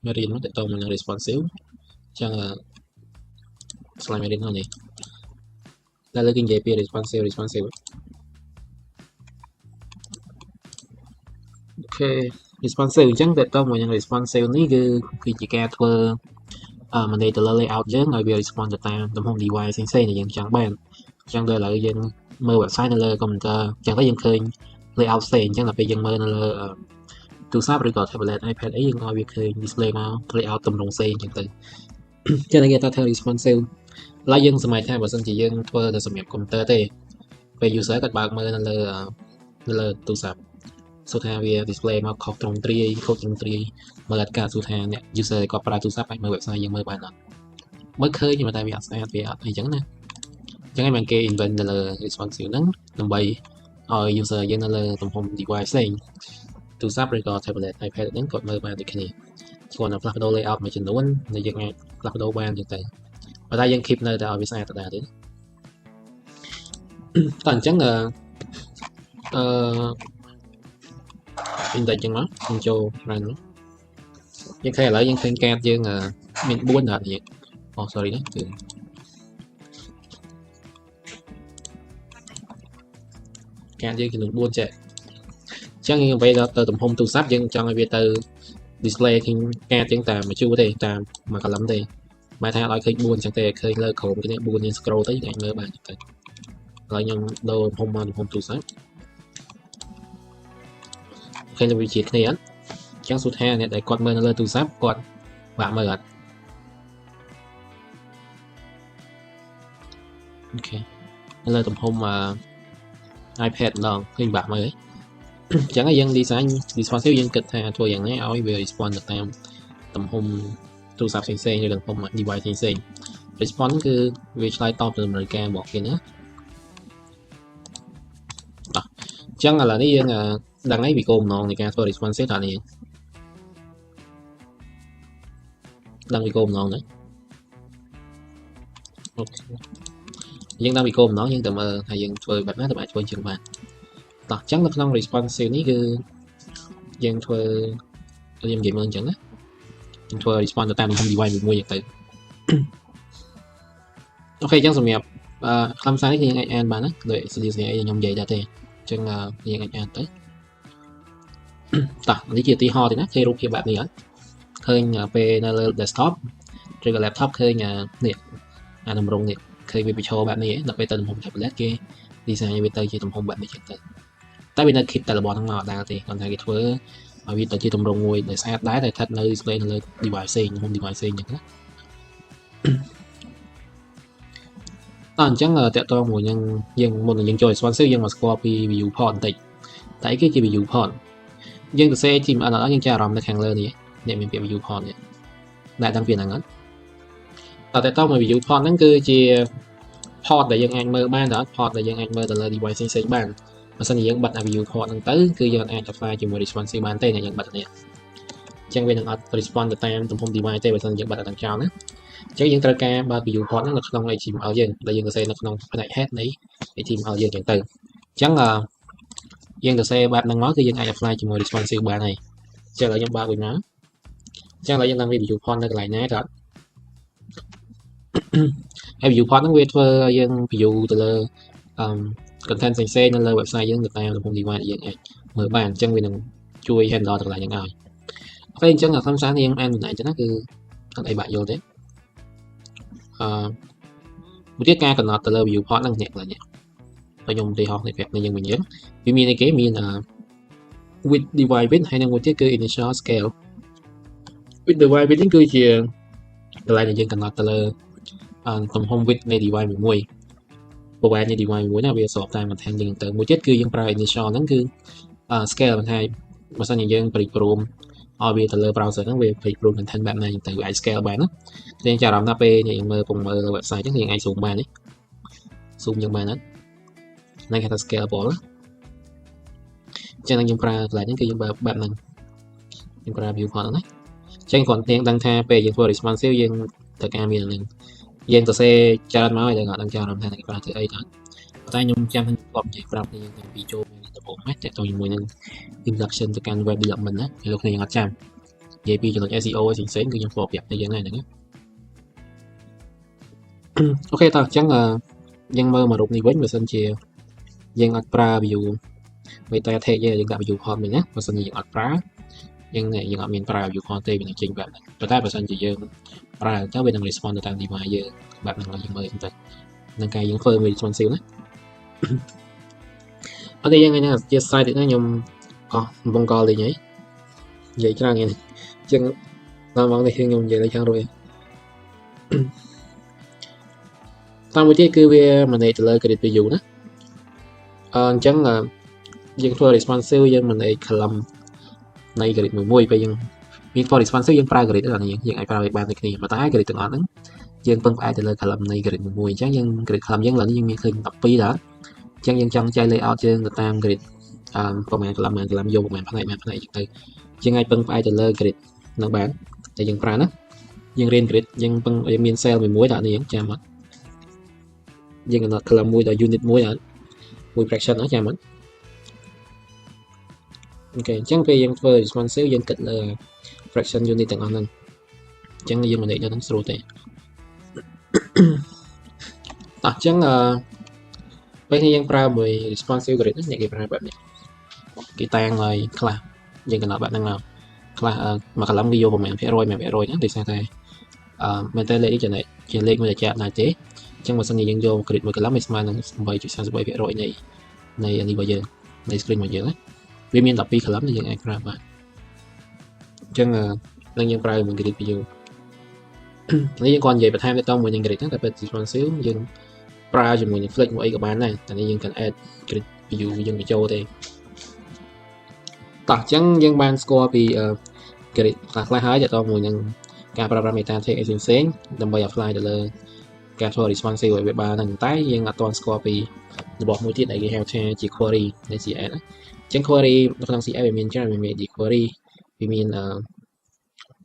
មេរៀននោះតើតើមិន responsive ចឹងស្លាយមេរៀននេះតែលើគេនិយាយពី responsive អូខេ responsive អញ្ចឹងតើតើមួយនឹង responsive នេះគឺជាការធ្វើมันទៅលើ layout យើងឲ្យវា respond ទៅតាមទំហំ device ផ្សេងៗដែលយើងចង់បានអញ្ចឹងដល់ឥឡូវយើងមើល website នៅលើ computer អញ្ចឹងទៅយើងឃើញ layout ផ្សេងអញ្ចឹងដល់ពេលយើងមើលនៅលើទូរស័ព្ទឬក៏ tablet iPad អីយើងឲ្យវាឃើញ display មក layout ទម្រង់ផ្សេងអញ្ចឹងទៅចឹងគេថា responsive ឡើយយើងសម័យថាបើសិនជាយើងធ្វើទៅសម្រាប់ computer ទេពេល user គាត់បើកមើលនៅលើទូរស័ព្ទសួរថាវា display មកខុសត្រង់ទ្រាយខុសត្រង់ទ្រាយមើលអត់ការសួរថាអ្នក user គាត់ប្រើទូរស័ព្ទអាចមើល website យើងមើលបានអត់មើលឃើញតែវាអត់ស្អាតវាអត់អីចឹងណាអញ្ចឹងឯងបានគេ invent នៅលើ responsive ហ្នឹងដើម្បីឲ្យ user យើងនៅលើទំហំ device ផ្សេងទូរស័ព្ទឬក៏ tablet iPad ហ្នឹងគាត់មើលបានដូចគ្នាគ្រាន់តែផ្លាស់ប្ដូរ layout មួយចំនួនដែលយើងអាចផ្លាស់ប្ដូរបានចឹងទៅប៉ុន្តែយើង keep នៅតែឲ្យវាស្អាតដដែលទេតែអញ្ចឹងindex ចឹងមកខ្ញុំចូល run យើងឃើញឥឡូវយើងឃើញកាតយើងមាន4ដល់នេះអូ sorry ណាគឺកាតយើងចំនួន4ចេះអញ្ចឹងយើងទៅទំហំទូរស័ព្ទយើងចង់ឲ្យវាទៅ display ឃើញកាតយើងតែមួយជួរទេតាមមួយកលឹមទេបើថាឲ្យឃើញ4អញ្ចឹងទេឃើញលើក្រោមគ្នា4យើង scroll ទៅយើងអាចមើលបានទៅឥឡូវខ្ញុំដូរទំហំមកទំហំទូរស័ព្ទឃើញវាជាគ្នាអត់អញ្ចឹងសួរថាអ្នកដែលគាត់មើលនៅលើទូរស័ព្ទគាត់បាក់មើលអត់អូខេនៅលើទំហំiPad ម្ដងឃើញបាក់មើលអញ្ចឹងយើង design responsive យើងគិតថាធ្វើយ៉ាងណាឲ្យវា respond ទៅតាមទំហំទូរស័ព្ទផ្សេងៗឬទំហំ device ផ្សេងៗ response គឺវាឆ្លើយតបទៅតម្រូវការរបស់គេណាអញ្ចឹងឥឡូវនេះយើងដឹងហើយពីគោលបំណងនៃការធ្វើ responsive ថានេះដឹងពីគោលបំណងណាអូខេយើងដឹងពីគោលបំណងយើងទៅមើលថាយើងធ្វើបែបណាទៅអាចធ្វើជាងបានតោះអញ្ចឹងនៅក្នុង responsive នេះគឺយើងធ្វើយើងនិយាយមើលអញ្ចឹងណាយើងធ្វើ response ទៅតាមទំហំ device មួយៗទៅអូខេអញ្ចឹងសម្រាប់ខ្លឹមសារនេះយើងអាចអានបានណាដោយ solution អីខ្ញុំនិយាយដែរទេអញ្ចឹងយើងអាចអានទៅតោះនេះជាឧទាហរណ៍ទេណាឃើញរូបភាពបែបនេះអត់ឃើញពេលនៅលើ desktop ឬក៏ laptop ឃើញនេះអាទម្រង់នេះឃើញវាប្រឈរបែបនេះដល់ពេលទៅទំហំ tablet គេ design វាទៅជាទំហំបែបនេះចឹងទៅតែវានៅ keep តែរបស់ហ្នឹងមកអត់ដែរទេគាត់ថាគេធ្វើឲ្យវាទៅជាទម្រង់មួយដែលស្អាតដែរតែស្ថិតនៅ display នៅលើ device ផ្សេងទំហំ device ផ្សេងចឹងណាអញ្ចឹងតើតើមួយយើងមុននឹងយើងចូល responsive យើងមកស្គាល់ពី viewport បន្តិចតែអីគេជា viewport យើងទៅសេ HTML អត់យើងចេះអារម្មណ៍នៅខាងលើនេះអ្នកមានពាក្យ viewport នេះដែលដឹងពីហ្នឹងអត់តើមួយ viewport ហ្នឹងគឺជា port ដែលយើងអាចមើលបានតើ port ដែលយើងអាចមើលទៅលើ device ផ្សេងៗបានបើសិនជាយើងបិទ viewport ហ្នឹងទៅគឺយើងអាច apply ជាមួយ responsive បានទេអ្នកយើងបិទនេះអញ្ចឹងវានឹងអត់ respond ទៅតាមទំហំ device ទេបើសិនយើងបិទអត់ចោលណាអញ្ចឹងយើងត្រូវការបើក viewport ហ្នឹងនៅក្នុង HTML យើងដែលយើងសរសេរនៅក្នុងផ្នែក head នៃ HTML យើងចឹងទៅអញ្ចឹងយើងសរសេរបែបហ្នឹងមកគឺយើងអាច apply ជាមួយ responsive បានហើយអញ្ចឹងឥឡូវខ្ញុំបើកវិញមកអញ្ចឹងឥឡូវយើងដឹងពី viewport នៅកន្លែងណាតើហើយ viewport ហ្នឹងវាធ្វើឲ្យយើង view ទៅលើcontent ផ្សេងៗនៅលើ website យើងទៅតាមទំហំ device យើងអាចមើលបានអញ្ចឹងវានឹងជួយ handle ទាំងឡាយហ្នឹងឲ្យអូខេអញ្ចឹងខ្លឹមសារនេះយើងអានមិនអញ្ចឹងណាគឺអត់អីបាក់យល់ទេមួយទៀតការកំណត់ទៅលើ viewport ហ្នឹងអ្នកខ្លះនេះហើយខ្ញុំឧទាហរណ៍នេះប្រាប់នេះយើងវិញយើងវាមានអីគេមានwidth device width ហើយនឹងមួយទៀតគឺ initial scale width device width នេះគឺជាកន្លែងដែលយើងកំណត់ទៅលើទំហំ width នៃ device មួយប្រវែងនៃ device មួយណាវាស្របតាម content យើងទៅមួយទៀតគឺយើងប្រើ initial ហ្នឹងគឺ scale បន្ថែមបើសិនជាយើងព្រីព្រមឲ្យវាទៅលើ browser ហ្នឹងវាព្រីព្រម content បែបណាទៅវាអាច scale បានណាយើងចាំអារម្មណ៍ថាពេលយើងមើល website ហ្នឹងយើងអាច zoom បានទេ zoom យើងបានអត់ហ្នឹងគេថា scalable ណាចឹងយើងប្រើកន្លែងហ្នឹងគឺយើងបែបហ្នឹងយើងប្រើ viewport ហ្នឹងណាចឹងគ្រាន់តែដឹងថាពេលយើងធ្វើ responsive យើងត្រូវការមានហ្នឹងយើងសរសេរច្រើនមកហើយយើងអត់ដឹងចាំអារម្មណ៍ថាគេប្រើធ្វើអីទៅតែខ្ញុំចាំខ្ញុំគាត់និយាយប្រាប់យើងតាំងពីចូលដំបូងណាតើតជាមួយនឹង introduction ទៅកាន់ web development ណាលោកគ្នាយើងអត់ចាំ vậy vìចំណុច SEO ផ្សេងៗគឺខ្ញុំធ្លាប់ប្រាប់ទៅយើងហ្នឹងណា ok តោះអញ្ចឹងយើងមើលមករូបនេះវិញបើសិនជាយើងអត់ប្រើ view meta tag យើងដាក់ view hot វិញណាបើសិនជាយើងអត់ប្រើយើងអត់មានប្រើ view hot ទេវានឹងចេញបែបហ្នឹងប៉ុន្តែបើសិនជាយើងប្រើអញ្ចឹងវានឹង respond ទៅតាម device យើងបែបហ្នឹងយើងមើលទៅនឹងការយើងធ្វើ responsive ណាអូខេយើងថ្ងៃនេះជា slide ទៀតណាខ្ញុំអស់កំពុងកលលេងហើយនិយាយច្រើនហ្នឹងអញ្ចឹងដល់មកនេះខ្ញុំនិយាយលេងខាងរួចតាមមួយទៀតគឺវា manage ទៅលើ grid view ណាអញ្ចឹងយើងធ្វើ responsive យើង manage column នៃ grid មួយពេលយើងមាន for responsive យើងប្រើ grid ហ្នឹងយើងអាចប្រើវាបានដូចគ្នាប៉ុន្តែ grid ទាំងអស់ហ្នឹងយើងពឹងផ្អែកទៅលើ column នៃ grid មួយអញ្ចឹងយើង grid column យើងឡើងយើងមានឃើញ12ដែរអញ្ចឹងយើងចង់ចែក layout យើងទៅតាម grid ប្រហែល column យកប្រហែលផ្នែកអញ្ចឹងទៅយើងអាចពឹងផ្អែកទៅលើ grid នឹងបានតែយើងប្រើណាយើងរៀន grid យើងមាន cell មួយដាក់នេះចាំអត់យើងកំណត់ column មួយដល់ unit មួយដល់មួយ fraction ហ្នឹងចាំអត់អូខេអញ្ចឹងពេលយើងធ្វើ responsive យើងគិតលើ fraction unit ទាំងអស់ហ្នឹងអញ្ចឹងយើងមិនដេកដល់ហ្នឹងស្រួលទេអញ្ចឹងពេលនេះយើងប្រើមួយ responsive grid នេះគេប្រើបែបនេះគេតាំងឲ្យខ្លះយើងកំណត់បែបហ្នឹងមកខ្លះមួយ column គេយកប្រមាណភាគរយណាដោយសារតែមែនតើលេខនេះជាលេខមួយដែលចាក់ណាស់ទេអញ្ចឹងបើសិនជាយើងយក grid មួយ column វាស្មើនឹង 8.33% នៃនេះរបស់យើងនៃ screen របស់យើងណាវាមាន12 column ដែលយើងអាចប្រើបានអញ្ចឹងនឹងយើងប្រើមួយ grid view នេះយើងគាត់និយាយបន្ថែមទៅមួយនឹង grid ហ្នឹងតែពេល responsive យើងប្រើជាមួយនឹង flex មួយអីក៏បានដែរតែនេះយើងcần add grid view យើងបញ្ចូលទេតោះអញ្ចឹងយើងបានស្គាល់ពី grid ខ្លះហើយទៅមួយនឹងការប្រើប្រាស់ meta tag អីផ្សេងៗដើម្បី apply ទៅលើការធ្វើ responsive ឲ្យវាបានហ្នឹងតែយើងអត់ទាន់ស្គាល់ពីរបស់មួយទៀតដែលគេហៅថាជា query នៃ CS អញ្ចឹង query នៅក្នុង CS វាមានច្រើនវាមាន query វាមាន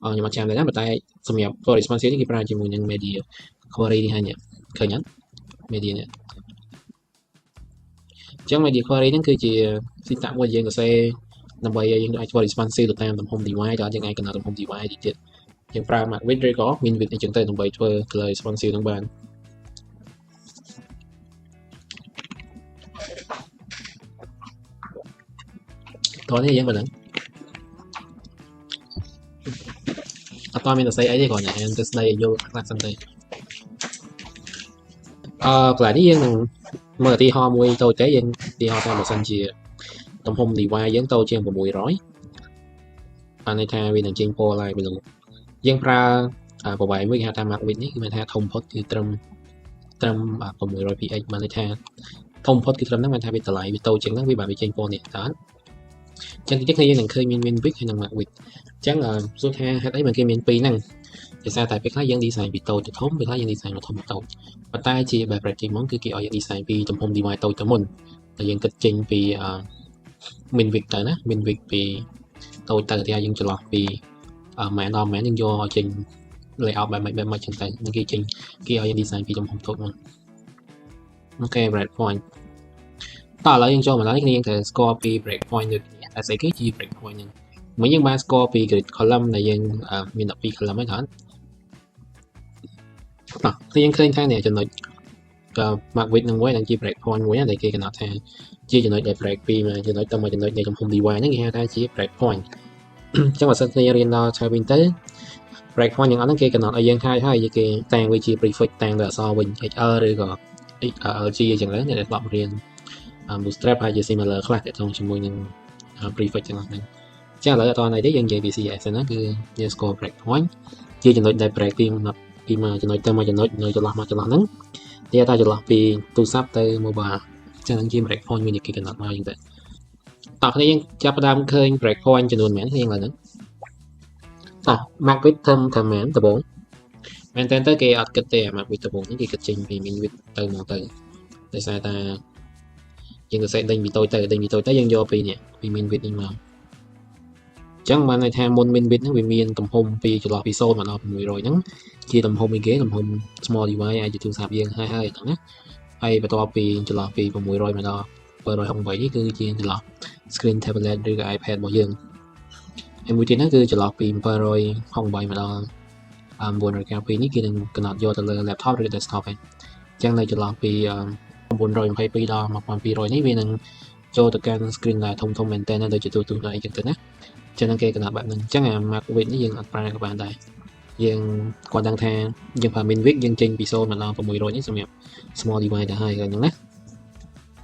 ខ្ញុំអត់ចាំដែរណាប៉ុន្តែសម្រាប់ for responsive នេះគេប្រើជាមួយនឹង media query នេះហើយឃើញអត់ media នេះអញ្ចឹង media query ហ្នឹងគឺជា syntax មួយយើងសរសេរដើម្បីឲ្យយើងអាចធ្វើ responsive ទៅតាមទំហំ device ដល់យើងអាចកំណត់ទំហំ device ទៀតយើងប្រើ max width ឬក៏ min width អញ្ចឹងទៅដើម្បីធ្វើ responsive ហ្នឹងបានតោះនេះយើងមិនដឹងអត់មានសរសេរអីទេគ្រាន់តែទៅស្ដីឲ្យយល់ខ្លះសិនទេកន្លែងនេះយើងនឹងមើលឧទាហរណ៍មួយតូចទេយើងឧទាហរណ៍ថាបើសិនជាទំហំ device យើងតូចជាង600អានេះថាវានឹងចេញពណ៌ឡើងពីនោះយើងប្រើប្រវែងមួយគេហៅថា max width នេះគឺមានថាធំផុតគឺត្រឹម600 px បានន័យថាធំផុតគឺត្រឹមហ្នឹងបានថាវាតម្លៃវាតូចជាងហ្នឹងវាបានវាចេញពណ៌នេះតើអញ្ចឹងទីនេះយើងនឹងឃើញមាន width ហើយនិង max width អញ្ចឹងសួរថាហេតុអីបានគេមានពីរហ្នឹងដោយសារតែពេលខ្លះយើង design ពីតូចទៅធំពេលខ្លះយើង design មកធំទៅតូចប៉ុន្តែជាបែប practice មកគឺគេឲ្យយើង design ពីទំហំ device តូចទៅមុនតែយើងគិតចេញពីmin width ទៅណា min width ពីតូចទៅតែយើងចន្លោះពីម៉ែនដល់ម៉ែនយើងយកចេញ layout បែបម៉េចចឹងទៅនឹងគេចេញគេឲ្យយើង design ពីទំហំតូចមកអូខេ break point តោះឥឡូវយើងចូលមកដល់នេះគ្នាយើងត្រូវស្គាល់ពី break point ដូចគ្នាតែស្អីគេជា break point ហ្នឹងមួយយើងបានស្គាល់ពី grid column ដែលយើងមាន12 column ហើយហ្នឹងតោះគឺយើងឃើញថានេះចំណុចmark width នឹងមួយនឹងជា break point មួយដែលគេកំណត់ថាជាចំណុចដែល break ពីចំណុចទៅមួយចំណុចនៃទំហំ device ហ្នឹងគេហៅថាជា break point អញ្ចឹងបើសិនគ្នារៀនដល់ឆាវិញទៅ break point យ៉ាងអត់ហ្នឹងគេកំណត់ឲ្យយើងហើយគេតាំងវាជា prefix តាំងទៅអក្សរវិញ HR ឬក៏ LG អញ្ចឹងទៅអ្នកដែលធ្លាប់រៀន bootstrap ហើយជា similar ខ្លះទាក់ទងជាមួយនឹង prefix ទាំងអស់ហ្នឹងចាឥឡូវអត់តនេះទេយើងនិយាយពី CS ហ្នឹងគឺយើងស្គាល់ break point ជាចំណុចដែល break ពីមួយចំណុចទៅមួយចំណុចនៅចន្លោះមកចន្លោះហ្នឹងគេថាចន្លោះពីទូរស័ព្ទទៅ mobile អញ្ចឹងជា break point មួយគេកំណត់មកអញ្ចឹងទៅតោះគ្នាយើងចាប់ផ្ដើមឃើញ break point ចំនួនប៉ុន្មានគ្នាឡើងហ្នឹងតោះ max width ធ្វើមែនដំបូងមែនតើទៅគេអត់គិតទេ max width ដំបូងហ្នឹងគេគិតចេញពី min width ទៅមកទៅដោយសារតែយើងសរសេរដេញពីតូចទៅយើងយកពីនេះពី min width នេះមកអញ្ចឹងបានន័យថាមុន min width ហ្នឹងវាមានទំហំពីចន្លោះពី0មកដល់600ហ្នឹងជាទំហំអីគេទំហំ small device អាចជាទូរស័ព្ទយើងហើយហ្នឹងណាហើយបន្ទាប់ពីចន្លោះពី600មកដល់768នេះគឺជាចន្លោះ screen tablet ឬក៏ iPad របស់យើង ហើយមួយទៀតហ្នឹងគឺចន្លោះពី768មកដល់992នេះគេនឹងកំណត់យកទៅលើ laptop ឬ desktop ហ្នឹងអញ្ចឹងនៅចន្លោះពី922ដល់1200នេះវានឹងចូលទៅកាន់ screen ដែលធំមែនតើដូចជាទូរទស្សន៍អីចឹងទៅណាចឹងគេកំណត់បែបហ្នឹងអញ្ចឹងអា Mac width នេះយើងអត់ប្រើក៏បានដែរយើងគាត់ដឹងថាយើងប្រើ min width យើងចេញពី0មកដល់600នេះសម្រាប់ small device ទៅហើយហ្នឹងណា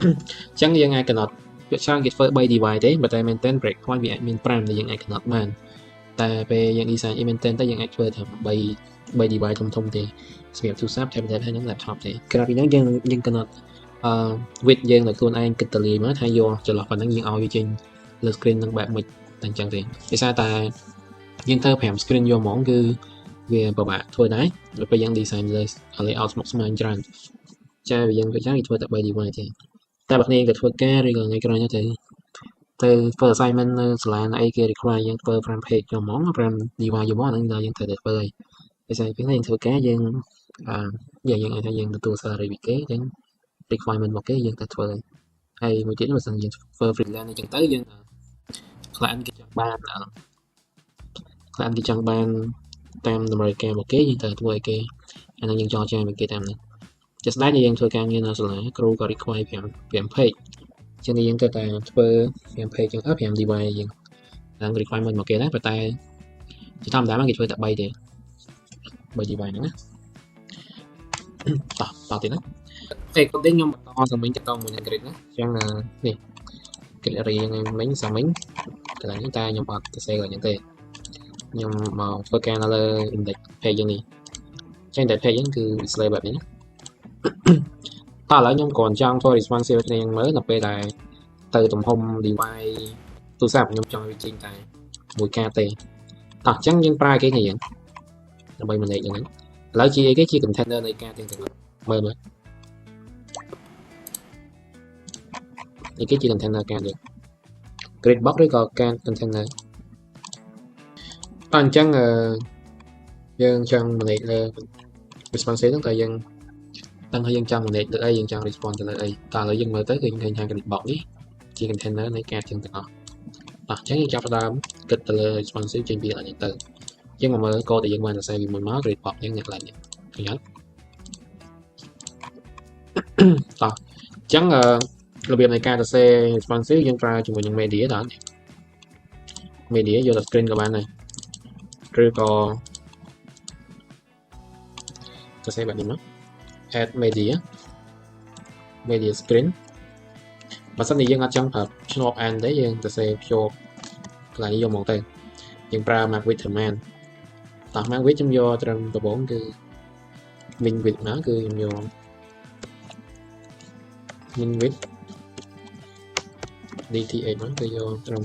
អញ្ចឹងយើងអាចកំណត់វាច្រើនគេធ្វើ3 device ទេប៉ុន្តែមែនតើ break point វាអាចមាន5ដែលយើងអាចកំណត់បានតែពេលយើង design អីមែនតើយើងអាចធ្វើតែ3 device ធំទេសម្រាប់ទូរស័ព្ទ tablet ហើយនិង laptop ទេក្រៅពីហ្នឹងយើងកំណត់ width យើងនៅខ្លួនឯងគិតទៅលាមកថាយកចន្លោះប៉ុណ្ណឹងយើងឲ្យវាចេញលើ screen នឹងបែបមិនតែអញ្ចឹងទេដោយសារតែយើងធ្វើ5 screen យកហ្មងគឺវាពិបាកធ្វើដែរដល់ពេលយើង design លើ layout ស្មុគស្មាញច្រើនចាយើងក៏ចាំធ្វើតែ3 device ទេតែបើគ្នាក៏ធ្វើការឬក៏ថ្ងៃក្រោយទៅធ្វើ assignment នៅសាលាអីគេ require យើងធ្វើ5 page យកហ្មង5 device យកហ្មងហ្នឹងយើងត្រូវតែធ្វើហើយដោយសារពេលយើងធ្វើការយើងយើងអាចថាយើងទទួលសាររីពីគេអញ្ចឹង requirement របស់គេយើងទៅធ្វើហើយមួយទៀតបើសិនយើងធ្វើ freelance អញ្ចឹងទៅយើង client គេចង់បានតាមតម្រូវការរបស់គេយើងត្រូវធ្វើឲ្យគេអាហ្នឹងយើងចរចាvớiគេតាមហ្នឹងជាស្ដេចយើងធ្វើការងារនៅសាលាគ្រូក៏ require 5 page ចឹងយើងត្រូវតែធ្វើ5 page ចឹង5 device យើងតាម requirement របស់គេដែរប៉ុន្តែជាធម្មតាមកគេធ្វើតែ3ទេ3 device ហ្នឹងណាតោះទៀតណាពេល coding ខ្ញុំបន្តសាមិញទៅមួយនឹង grid ណាចឹងនេះ grid array ហ្នឹងមិញសាមិញកន្លែងនេះតែខ្ញុំអត់ទៅសេអញ្ចឹងទេខ្ញុំមកធ្វើការនៅលើ index page យ៉ាងនេះចឹង index page ហ្នឹងគឺ display បែបនេះណាតើឥឡូវខ្ញុំគ្រាន់ចង់ធ្វើ responsive គ្នាមើលនៅពេលដែលទៅទំហំ device ទូរស័ព្ទខ្ញុំចង់ឲ្យចេញតែមួយការទេតោះអញ្ចឹងយើងប្រើគេនេះយ៉ាងដើម្បី manage យ៉ាងហ្នឹងឥឡូវជាអីគេជា container នៃការទាំងមើលនេះគេជា container ការនេះ grid box ឬក៏ការ container តោះអញ្ចឹងយើងចង់ manage លើ responsive ហ្នឹងតើយើងដឹងថាយើងចង់ manage លើអីយើងចង់ respond ទៅលើអីតើឥឡូវយើងមើលទៅគឺឃើញថា grid box នេះជា container នៃការទាំងអស់អញ្ចឹងយើងចាប់ផ្ដើមគិតទៅលើ responsive ចេញពីអីហ្នឹងទៅអញ្ចឹងមកមើល code ដែលយើងបានសរសេរពីមុនមក grid box យើងអ្នកឡើងនេះឃើញអត់តោះអញ្ចឹងរបៀបនៃការសរសេរ responsive យើងប្រើជាមួយនឹង media ដល់ media យកទៅ screen ក៏បានដែរឬក៏សរសេរបែបនេះមក add media screen បើសិនជាយើងអត់ចង់ប្រើឆ្នូប and ទេយើងសរសេរភ្ជាប់កន្លែងនេះយកមកទៅយើងប្រើ Mac width command តោះ Mac width ខ្ញុំយកត្រឹមដំបូងគឺ min width ណាគឺខ្ញុំយក min width DT8 ហ្នឹងគឺយកត្រឹម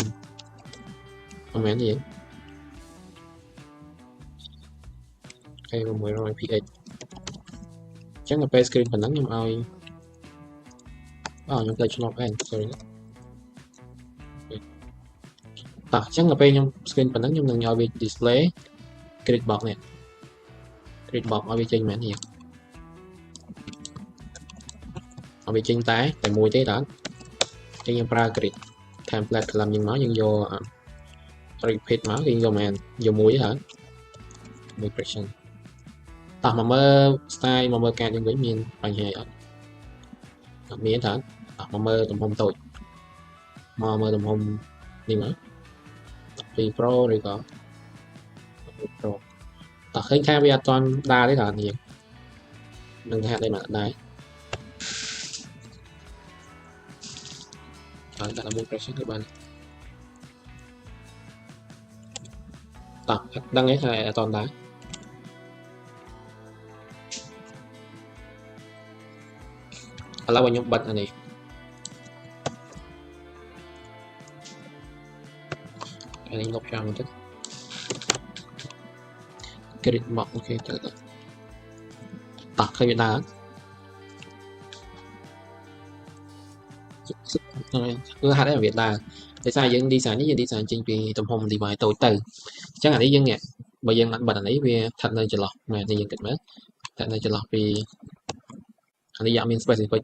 command នេះហើយ600 px អញ្ចឹងទៅពេល screen ប៉ុណ្ណឹងខ្ញុំឲ្យខ្ញុំទៅឆ្លប់ and sorry តោះអញ្ចឹងទៅពេលខ្ញុំ screen ប៉ុណ្ណឹងខ្ញុំនឹងឲ្យវា display grid box នេះ grid box ឲ្យវាចេញមែននេះឲ្យវាចេញតែមួយទេតើអញ្ចឹងយើងប្រើ grid template ខ្លឹមយើងមកយើងយក repeat មកយើងយកមែនយកមួយទេតើមួយ precision តោះមកមើល style មកមើលការយើងវិញមានបញ្ហាអត់មានតើមកមើលទំហំតូចមកមើលទំហំនេះមក12 Pro ឬក៏ Pro តោះឃើញថាវាអត់ទាន់ដើរទេតើនេះនឹងថាតែមកដែរហើយដាក់មួយ precision ទៅបានតោះដឹងទេថាអត់ទាន់ដែរឥឡូវខ្ញុំបិទអានេះលុបចោលបន្តិច grid box អូខេទៅតោះឃើញវាដើរគឺហេតុអីវាដើរដោយសារយើង design នេះយើង design ចេញពីទំហំ device តូចទៅអញ្ចឹងអានេះយើងបើយើងអត់បិទអានេះវាស្ថិតនៅចន្លោះមែនទេយើងគិតមើលស្ថិតនៅចន្លោះពីអានេះយកមាន specific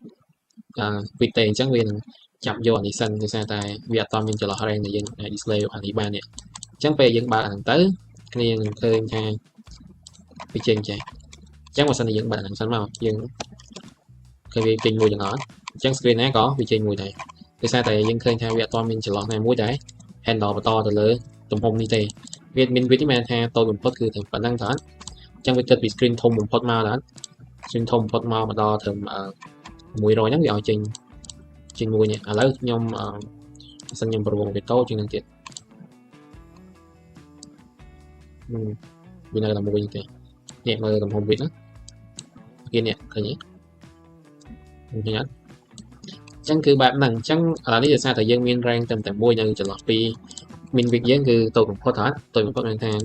width ទេអញ្ចឹងវានឹងចាប់យកអានេះសិនដោយសារតែវាអត់តមានចន្លោះ range ដែលយើងអាច display អានេះបាននេះ chẳng về dựng bạn thằng tới nên khơi ha bị trên chạy chẳng mà sao này dựng bạn thằng sẵn màu dựng khơi bị trên mùi nhỏ chẳng screen á có bị trên mùi này thì sao tại dựng khơi theo việc to mình chỉ lọt này mũi đấy handle và to từ lớn tụm hông đi tề việc mình biết mà ha tôi một phútคือถึง bản năng đó chẳng việc bị screen thông một phút mau đó screen thông một phút mau mà đo thường mùi rồi nhắc vào trên mùi này lấy nhom sân nhom pro về tốt trên năng tiệt vì này là mùi như thế nhẹ mà tầm hồng việt đó kia nè thấy nhỉ nhá chẳngคือแบบนั้นchẳng là lý do sao thời gian miền rang tầm tầm mùi như trở lại vì mình việc dânคือtôi cũng có thể tôi cũng có năng thang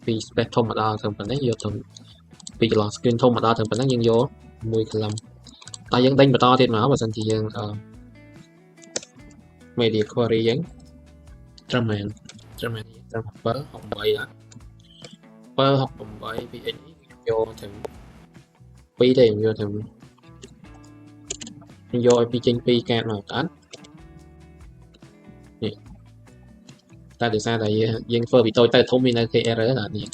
vì spec thông mà đo thường phần đấy vô thường vì là screen thông mà đo thường phần đấy dân vô mùi làm ta dân đánh mà to thì nó và sân thì dân media query dân trăm ngàn trăm học bớ học bậy đó bớ học bậy vì ý vô thường pi thì vô thường vô pi trên pi cam nào cả ta từ xa tại dân phơ bị tôi tới thông minh khi r là gì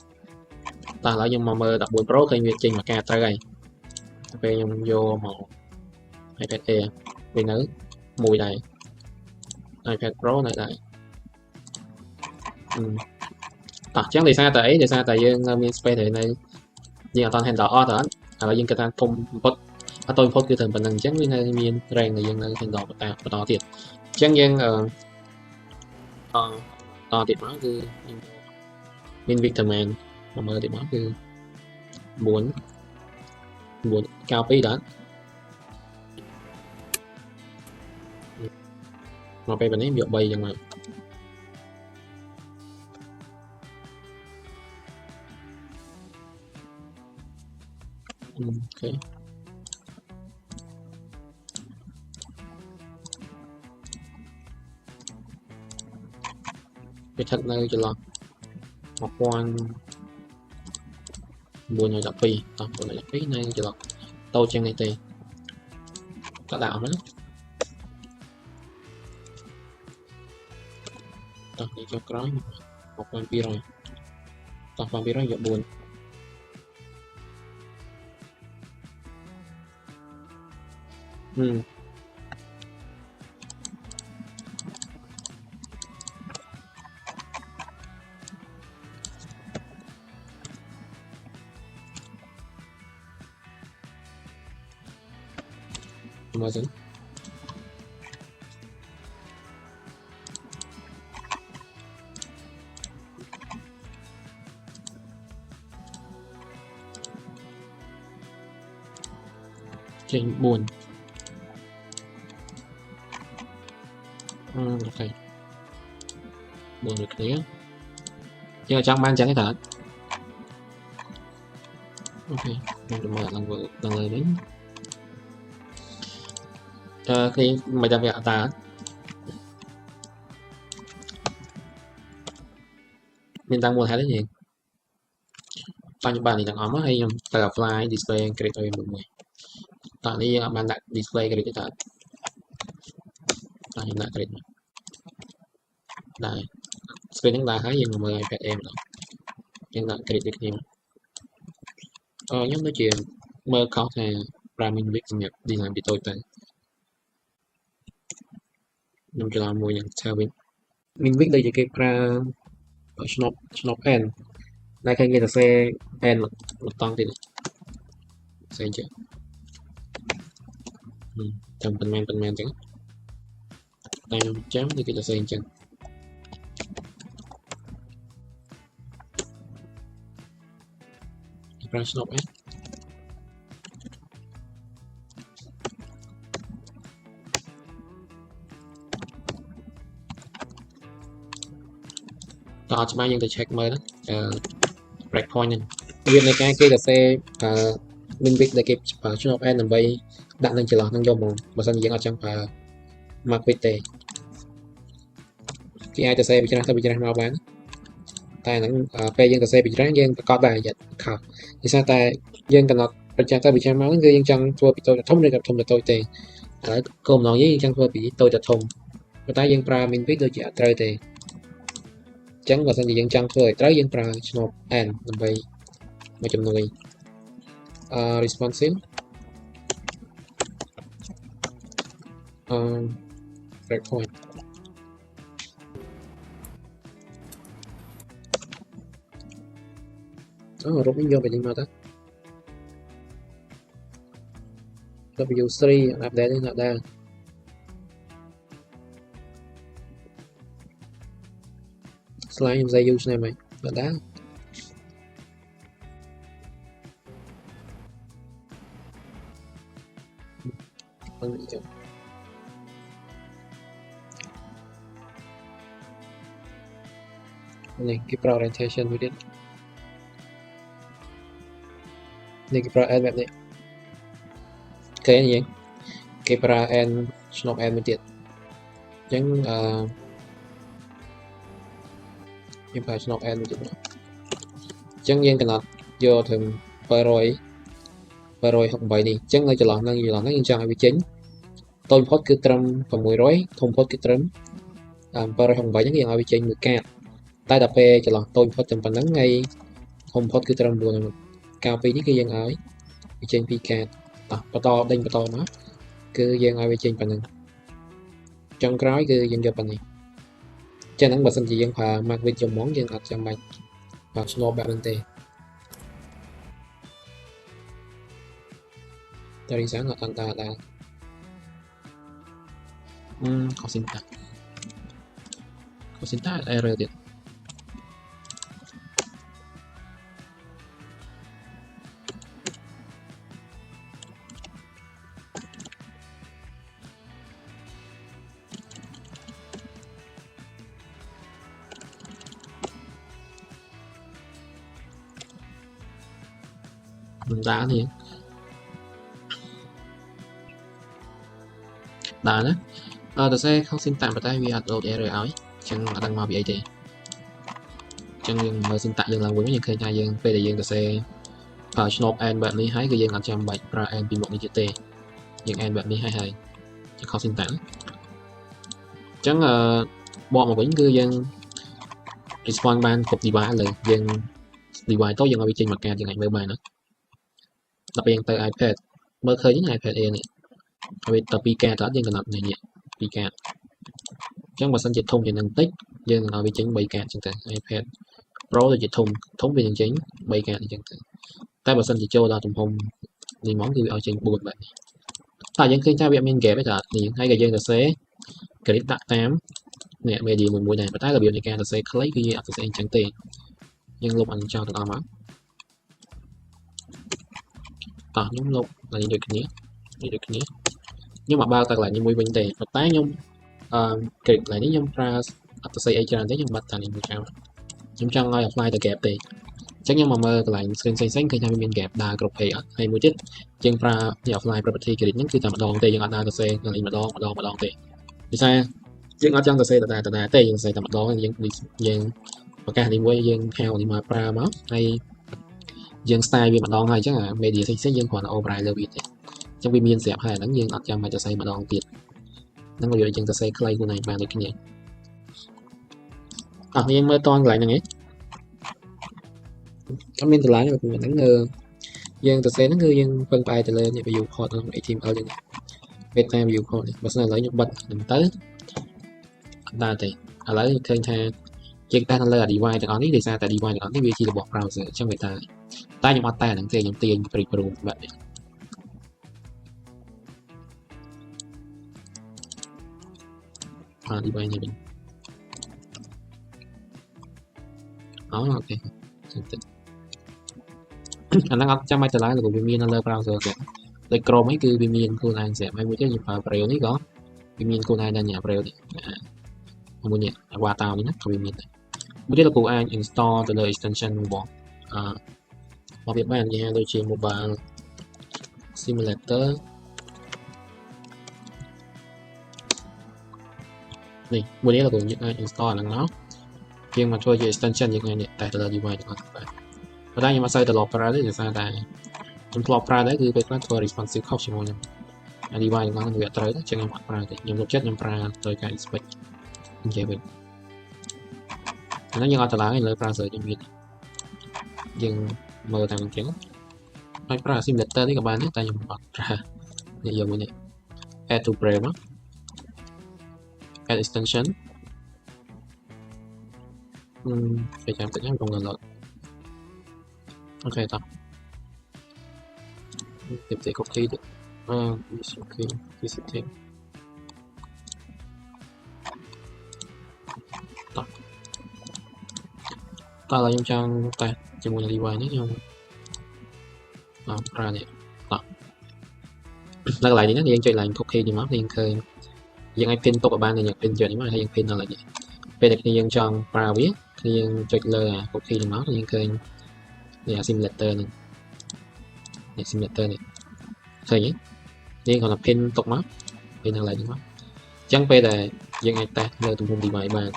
ta lại nhưng mà mơ đọc buổi pro khi việc trình mà ca tới đây về nhưng vô màu iPad Air vì nữ mùi này iPad Pro này đây chẳng thì xa tại dân miền space thì này nhưng toàn hành đỏ đó là dân cái ta thông bot tôi phốt cái thần bản năng chẳng với miền rèn là dân hành đỏ và đỏ thiệt chẳng dân to thiệt nó cứ miền Vitamin mà mơ thì nó cứ muốn cao phí đó mà phải bên ấy biểu bay mà ok cái thật nơi cho lo một quan buồn rồi đọc phi buồn rồi đọc phí này cho lo tàu chân này thì có đạo nữa tập để cho cái một quan pi rồi tập quan pi rồi giờ buồn mà dính trên buồn ok buồn được thế nhưng mà trong ban chẳng cái thật ok mình mở lần lời đến khi mà ra việc ta mình đang muốn thấy cái gì bao nhiêu bạn thì đang ấm hay không tờ fly display cái tôi mười tại đi bạn đặt display cái ta tại hiện tại cái này screen chúng ta thấy nhưng mà mời iPad em rồi nhưng lại cái được nhiều nhóm nói chuyện mơ có thể ra mình biết sinh nhật đi làm bị tôi tới nhưng cho làm mùi nhận theo mình viết đây cái ra ở snop pen đây khi người ta xe pen một tăng thì xe chứ trong phần men chẳng tay chém thì cái xe chân ra snop penต่อจะมายังจะเช็คมือนะbreakpoint นึงviệc này cái là xe mình biết để kịp cho học em làm vậy đạn lên chỉ là năng dùng mà sân diễn ở trong mặc vịt tề khi ai từ xe bị chán mau bán tại nó pe dân từ xe bị chán dân có bài dịch khảo thì sao tại dân cần nó bị chán máu người dân chân thua bị tôi thông được gặp thông được tôi tề ở cùng nói với dân chân thua bị tôi được thông và tại dân pra mình biết đôi chị trời tề chẳng và sân gì dân chẳng thôi trái dân pra snop and làm vậy mà chấm nuôi responsive breakpoint rút những vô về những mà ta W3 update đến là đa slide em dây use này mày là đá này cái pro orientation với điện này cái pro end này cái gì cái pro end snap end với điện chẳng em phải snap end với điện chẳng dân cái nào vô thường rồi học bài đi chẳng ngay cho lỏng năng gì lỏng năng chẳng ai bị chính tôi post cứ trâm và mùi rối thông post cứ trâm rồi học bài những gì ai bị chính 1 card តែដល់ពេលចន្លោះតូចផុតទាំងប៉ុណ្ណឹងហើយធំផុតគឺត្រឹម 9 កាលពីនេះគឺយើងឲ្យវាចេញពីកាតបន្តដេញបន្តមកគឺយើងឲ្យវាចេញប៉ុណ្ណឹងចុងក្រោយគឺយើងយកប៉ុណ្នេះចឹងហ្នឹងបើសិនជាយើងប្រើ mark width ចំហ្មងយើងអត់ចាំបាច់ប្រើ snap បែបហ្នឹងទេតែរីសាអត់អន្តរដែរខុស syntax error ទៀតđá thì đá đó tôi sẽ không xin tạm vào tay vì upload error ấy chẳng ở đằng màu bị ấy thì chẳng nhưng mà xin tạm dừng làm quên những khi nhà dân về để dân tôi sẽ ở snap and bạn đi hái cái dân ở trong bài ra and bị một như tê nhưng and bạn đi hay chứ không xin tạm chẳng bọn một cư dân respawn ban phục device là dân device tốt dân ở bị trên mặt card như này với bài nữa đặc biệt từ iPad mới khơi những iPad Air này vì tập PK đó dân cần này nhỉ PK chẳng mà sân dịch thùng thì năng tích dân ở bị chính 7K chẳng hạn iPad Pro thì dịch thùng thống về chính 7K thì chẳng hạn tại mà sân chỉ cho là tùng hùng thì món thì ở trên buồn vậy tại những khi cha bị mình ghé với cả thì hai cái dân là sẽ click tạ 8 nè về gì một mũi này và tái là biểu này ca là sẽ click cái gì sẽ chẳng tiền nhưng lúc anh cho tụi nó nhóm lục là đi được cái nhưng mà bao tạc lại như mũi vấn đề và tái nhóm kịch lại nếu nhóm ra xây ấy cho thế nhưng bật thành một trao nhóm cho ngay offline từ kẹp thì chắc nhưng mà mơ lại screen xanh khi mình kẹp đa group hay một chút chân ra offline property kịch những khi tầm đòn tê nhưng anh ta xây là mà đòn tê thì sao chứ ở trong xây tờ tê nhưng xây tầm đòn nhưng và cả thì quay dân theo thì mà pra máu hay dân style vì mà đòn hay chắc là media sẽ dân khoảng là override lưu biệt trong vì miền xẹp hay đánh dân ở trong mà cho xây mà đòn tiệt năng lượng dân xây clay của này bàn được cái gì nhưng mới toan lại này trong bên từ lái là mình đánh dân từ xe nó dân phân bài từ lên như ví dụ họ nó để team ở đây beta view họ và sau này lấy những bật mình tới ta thì lấy kênh tha chuyện ta là device được on đi ra tại device được on cái chỉ là bỏ browser trong người ta nhưng mà ta đang tiền pre-pro vậy device này mình đó ok anh đang trong máy lái là của Vimian là browser kìa đây Chrome ấy cứ Vimian cô này sẽ mấy cái gì phải Braille này có Vimian cô này đang nhà Braille không muốn nhẹ qua tàu đi nè Vimian đây là của anh install từ lời extension của một việc bạn nha tôi chỉ một bài simulator này mua đây là của những anh install là nó riêng mà thôi extension những ngày này tại từ device và đây nhưng mà sai từ lọc ra đấy thì sao đây trong lọc ra đấy cứ về các thôi responsive khóc chỉ một nhầm device nó người tới đó cho em ra thì nhầm chất nhầm ra tới cái expect như vậy nó nhưng ở tờ lại lời browser trong việc dừng mờ thằng tiếng hay browser simulator thì các bạn nhé ta dùng bật ra để dùng này add to browser add extension phải chạm tới trong lần lượt ok ta tiếp tục copy được ok visiting ta là trong trang ta chỉ muốn là device nhé không ra này lại lại thì nó đang chơi lại copy thì máu liền khơiยังไง pin ตกกับบ้านเนี่ยยัง pin เจอนี่มาให้ยัง pin อะไรเนี่ยเป็นเด็กนี่ยังจองปลาวินี่ยังจุดเลยอ่ะพวกที่máuยังเคยเนี่ย simulator นึงเนี่ย simulator เนี่ยเคยnhéนี่còn là pin ตกmáu pin อะไรนี่máu chẳng phải là ยังไงแต่เลยตรงมุมดีไว้บ้าง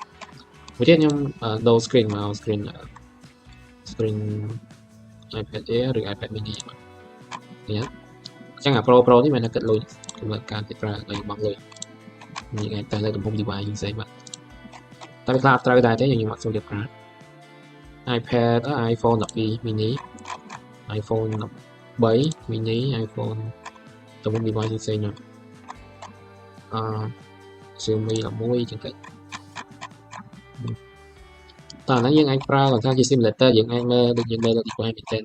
วิธีนี้ดู screen มา screen screen iPad Air หรือ iPad mini เนี่ยchẳng hạn Pro thì mình đã cất lùi cũng làการติดตราอะไรบางเลยยังไงแต่เลยตรงมุมดีไว้ยังใส่บ้างแต่ไปคลาดตราได้แต่ยังมักส่วนเดียวกัน iPad iPhone 12 mini iPhone 7 mini iPhone ตรงมุมดีไว้ยังใส่เนาะXiaomi là mối chẳng hạn ta nói những anh pro còn sao chỉ simulator những anh mơ được những mơ là đi qua hai tên